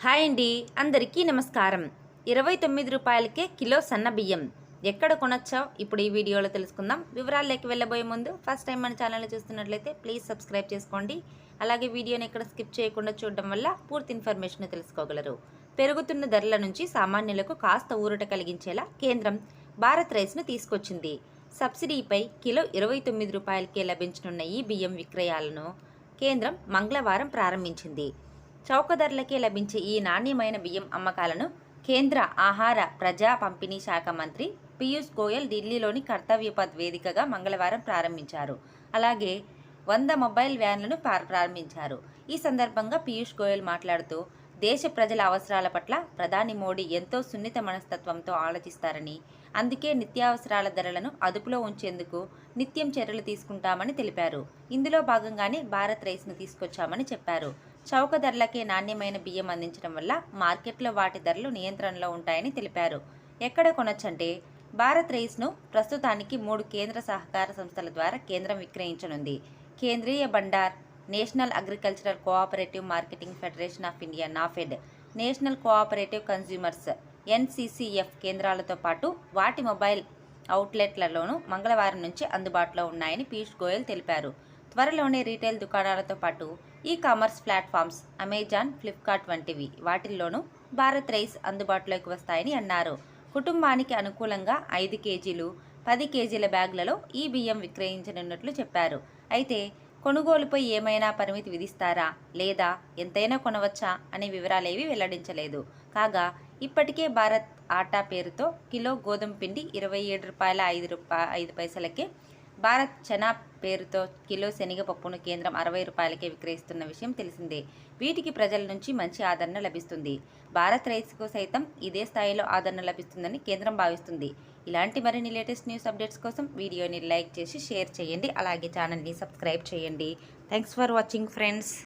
Hi అండి, అందరికీ నమస్కారం. 29 రూపాయలకే కిలో సన్న బియ్యం ఎక్కడ కొనొచ్చో ఇప్పుడు ఈ వీడియోలో తెలుసుకుందాం. వివరాల్లోకి వెళ్ళబోయే ముందు ఫస్ట్ టైం మన ఛానల్ని చూస్తున్నట్లయితే ప్లీజ్ సబ్స్క్రైబ్ చేసుకోండి. అలాగే వీడియోని ఎక్కడ స్కిప్ చేయకుండా చూడడం వల్ల పూర్తి ఇన్ఫర్మేషన్ తెలుసుకోగలరు. పెరుగుతున్న ధరల నుంచి సామాన్యులకు కాస్త ఊరట కలిగించేలా కేంద్రం భారత్ రైస్ను తీసుకొచ్చింది. సబ్సిడీపై కిలో 29 రూపాయలకే లభించనున్న ఈ బియ్యం విక్రయాలను కేంద్రం మంగళవారం ప్రారంభించింది. చౌక ధరలకే లభించే ఈ నాణ్యమైన బియ్యం అమ్మకాలను కేంద్ర ఆహార ప్రజా పంపిణీ శాఖ మంత్రి పీయూష్ గోయల్ ఢిల్లీలోని కర్తవ్యపథ్ వేదికగా మంగళవారం ప్రారంభించారు. అలాగే 100 మొబైల్ వ్యాన్లను ప్రారంభించారు. ఈ సందర్భంగా పీయూష్ గోయల్ మాట్లాడుతూ, దేశ ప్రజల అవసరాల పట్ల ప్రధాని మోడీ ఎంతో సున్నిత మనస్తత్వంతో ఆలోచిస్తారని, అందుకే నిత్యావసరాల ధరలను అదుపులో ఉంచేందుకు నిత్యం చర్యలు తీసుకుంటామని తెలిపారు. ఇందులో భాగంగానే భారత్ రైస్ను తీసుకొచ్చామని చెప్పారు. చౌక ధరలకే నాణ్యమైన బియ్యం అందించడం వల్ల మార్కెట్లో వాటి ధరలు నియంత్రణలో ఉంటాయని తెలిపారు. ఎక్కడ కొనొచ్చంటే, భారత్ రైస్ను ప్రస్తుతానికి 3 కేంద్ర సహకార సంస్థల ద్వారా కేంద్రం విక్రయించనుంది. Kendriya Bhandar, National Agricultural Cooperative Marketing Federation of India NAFED, National Cooperative Consumers NCCF కేంద్రాలతో పాటు వాటి మొబైల్ అవుట్లెట్లలోనూ మంగళవారం నుంచి అందుబాటులో ఉన్నాయని పీయూష్ గోయల్ తెలిపారు. త్వరలోనే రీటైల్ దుకాణాలతో పాటు e commerce platforms Amazon, Flipkart వంటివి వాటిల్లోనూ భారత్ రైస్ అందుబాటులోకి వస్తాయని అన్నారు. కుటుంబానికి అనుకూలంగా 5 కేజీలు, 10 కేజీల బ్యాగులలో ఈ బియ్యం విక్రయించనున్నట్లు చెప్పారు. అయితే కొనుగోలుపై ఏమైనా పరిమితి విధిస్తారా లేదా ఎంతైనా కొనవచ్చా అనే వివరాలేవీ వెల్లడించలేదు. కాగా ఇప్పటికే భారత్ ఆటా పేరుతో కిలో గోధుమ పిండి 27 రూపాయల 5 పైసలకే, భారత్ చనా పేరుతో కిలో శనగపప్పును కేంద్రం 60 రూపాయలకే విక్రయిస్తున్న విషయం తెలిసిందే. వీటికి ప్రజల నుంచి మంచి ఆదరణ లభిస్తుంది. భారత్ రైస్కు సైతం ఇదే స్థాయిలో ఆదరణ లభిస్తుందని కేంద్రం భావిస్తుంది. ఇలాంటి మరిన్ని లేటెస్ట్ న్యూస్ అప్డేట్స్ కోసం వీడియోని లైక్ చేసి షేర్ చేయండి. అలాగే ఛానల్ని సబ్స్క్రైబ్ చేయండి. Thanks for watching friends.